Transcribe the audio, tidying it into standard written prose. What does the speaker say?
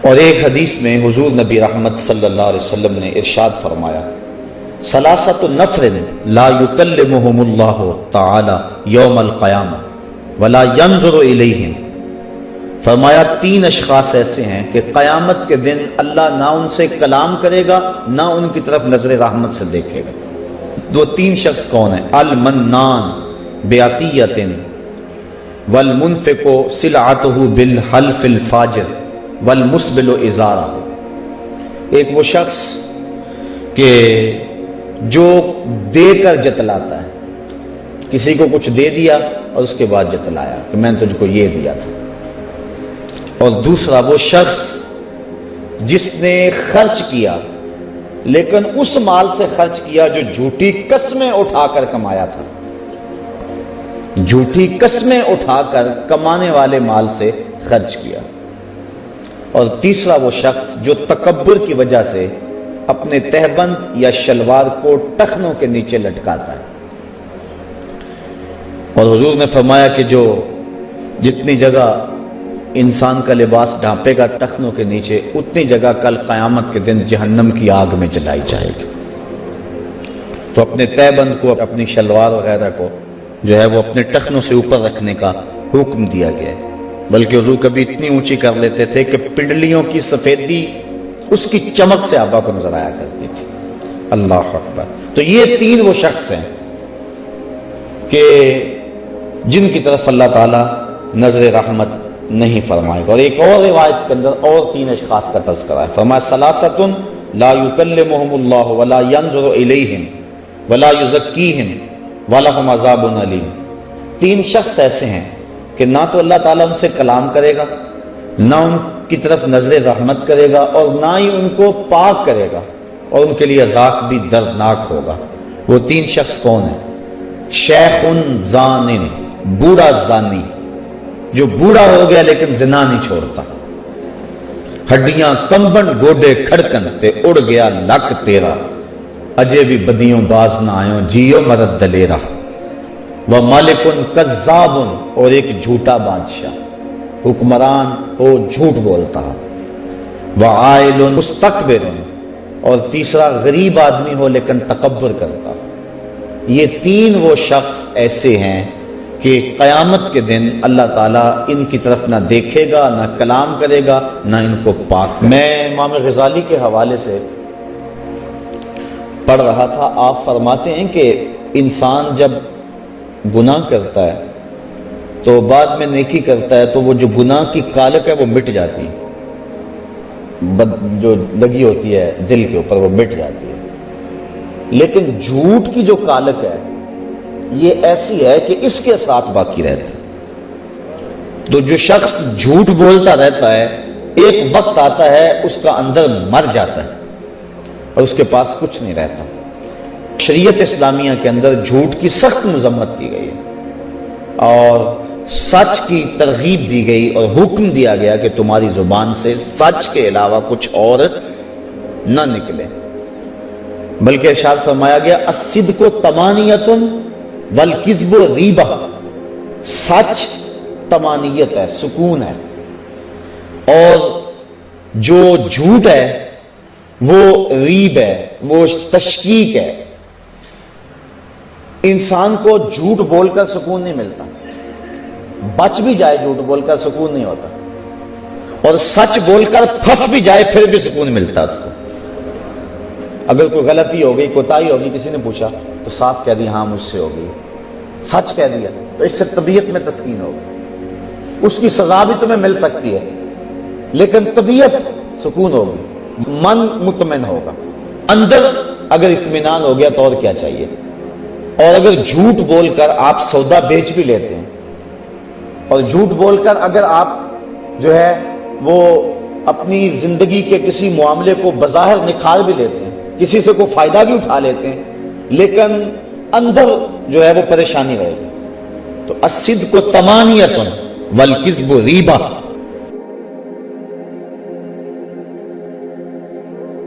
اور ایک حدیث میں حضور نبی رحمت صلی اللہ علیہ وسلم نے ارشاد فرمایا، ثلاثۃ نفر لا یکلمہم اللہ تعالی یوم القیامہ ولا ینظر الیہم، فرمایا تین اشخاص ایسے ہیں کہ قیامت کے دن اللہ نہ ان سے کلام کرے گا نہ ان کی طرف نظر رحمت سے دیکھے گا۔ وہ تین شخص کون ہیں؟ المنان بعطیۃ والمنفق سلعتہ بالحلف الفاجر والمسبل ازارہ۔ ایک وہ شخص کہ جو دے کر جتلاتا ہے، کسی کو کچھ دے دیا اور اس کے بعد جتلایا کہ میں نے تجھ کو یہ دیا تھا۔ اور دوسرا وہ شخص جس نے خرچ کیا لیکن اس مال سے خرچ کیا جو جھوٹی قسمیں اٹھا کر کمایا تھا، جھوٹی قسمیں اٹھا کر کمانے والے مال سے خرچ کیا۔ اور تیسرا وہ شخص جو تکبر کی وجہ سے اپنے تہبند یا شلوار کو ٹخنوں کے نیچے لٹکاتا ہے۔ اور حضور نے فرمایا کہ جو جتنی جگہ انسان کا لباس ڈھانپے گا ٹخنوں کے نیچے، اتنی جگہ کل قیامت کے دن جہنم کی آگ میں جلائی جائے گی۔ تو اپنے تہبند کو، اپنی شلوار وغیرہ کو جو ہے وہ اپنے ٹخنوں سے اوپر رکھنے کا حکم دیا گیا ہے۔ بلکہ حضور کبھی اتنی اونچی کر لیتے تھے کہ پنڈلیوں کی سفیدی اس کی چمک سے آبا کو نظر آیا کرتی تھی۔ اللہ اکبر۔ تو یہ تین وہ شخص ہیں کہ جن کی طرف اللہ تعالی نظر رحمت نہیں فرمائے گا۔ اور ایک اور روایت کے اندر اور تین اشخاص کا تذکرہ ہے، فرمایا ثلاثۃ لا یکلمہم اللہ ولا ینظر الیہم ولا یزکیہم ولہم عذاب علیم۔ تین شخص ایسے ہیں کہ نہ تو اللہ تعالیٰ ان سے کلام کرے گا، نہ ان کی طرف نظر رحمت کرے گا، اور نہ ہی ان کو پاک کرے گا، اور ان کے لیے عذاب بھی دردناک ہوگا۔ وہ تین شخص کون ہیں؟ شیخ زان، بوڑھا زانی جو بوڑھا ہو گیا لیکن زنا نہیں چھوڑتا، ہڈیاں کمبن گوڈے کھڑکن تے اڑ گیا لک تیرا، اجے بھی بدیوں باز نہ آئوں جیو مرد دلیرا۔ وہ مالک کذاب، اور ایک جھوٹا بادشاہ، حکمران ہو جھوٹ بولتا۔ وہ عائل مستکبر، اور تیسرا غریب آدمی ہو لیکن تکبر کرتا۔ یہ تین وہ شخص ایسے ہیں کہ قیامت کے دن اللہ تعالیٰ ان کی طرف نہ دیکھے گا، نہ کلام کرے گا، نہ ان کو پاک۔ میں امام غزالی کے حوالے سے پڑھ رہا تھا، آپ فرماتے ہیں کہ انسان جب گناہ کرتا ہے تو بعد میں نیکی کرتا ہے تو وہ جو گناہ کی کالک ہے وہ مٹ جاتی ہے، جو لگی ہوتی ہے دل کے اوپر وہ مٹ جاتی ہے۔ لیکن جھوٹ کی جو کالک ہے یہ ایسی ہے کہ اس کے ساتھ باقی رہتا ہے۔ تو جو شخص جھوٹ بولتا رہتا ہے ایک وقت آتا ہے اس کا اندر مر جاتا ہے اور اس کے پاس کچھ نہیں رہتا۔ شریعت اسلامیہ کے اندر جھوٹ کی سخت مذمت کی گئی ہے اور سچ کی ترغیب دی گئی اور حکم دیا گیا کہ تمہاری زبان سے سچ کے علاوہ کچھ اور نہ نکلے۔ بلکہ ارشاد فرمایا گیا الصدق طمانیۃ والکذب ریبہ، سچ طمانیت ہے، سکون ہے، اور جو جھوٹ ہے وہ ریب ہے، وہ تشکیک ہے۔ انسان کو جھوٹ بول کر سکون نہیں ملتا، بچ بھی جائے جھوٹ بول کر سکون نہیں ہوتا، اور سچ بول کر پھنس بھی جائے پھر بھی سکون ملتا اس کو۔ اگر کوئی غلطی ہو گئی، کوتاہی ہوگی، کسی نے پوچھا تو صاف کہہ دیا ہاں مجھ سے ہو گئی، سچ کہہ دیا تو اس سے طبیعت میں تسکین ہوگی۔ اس کی سزا بھی تمہیں مل سکتی ہے لیکن طبیعت سکون ہوگی، من مطمئن ہوگا، اندر اگر اطمینان ہو گیا تو اور کیا چاہیے۔ اور اگر جھوٹ بول کر آپ سودا بیچ بھی لیتے ہیں، اور جھوٹ بول کر اگر آپ جو ہے وہ اپنی زندگی کے کسی معاملے کو بظاہر نکھار بھی لیتے ہیں، کسی سے کوئی فائدہ بھی اٹھا لیتے ہیں، لیکن اندر جو ہے وہ پریشانی رہے گی۔ تو الصدق طمانیۃ والکذب ریبہ،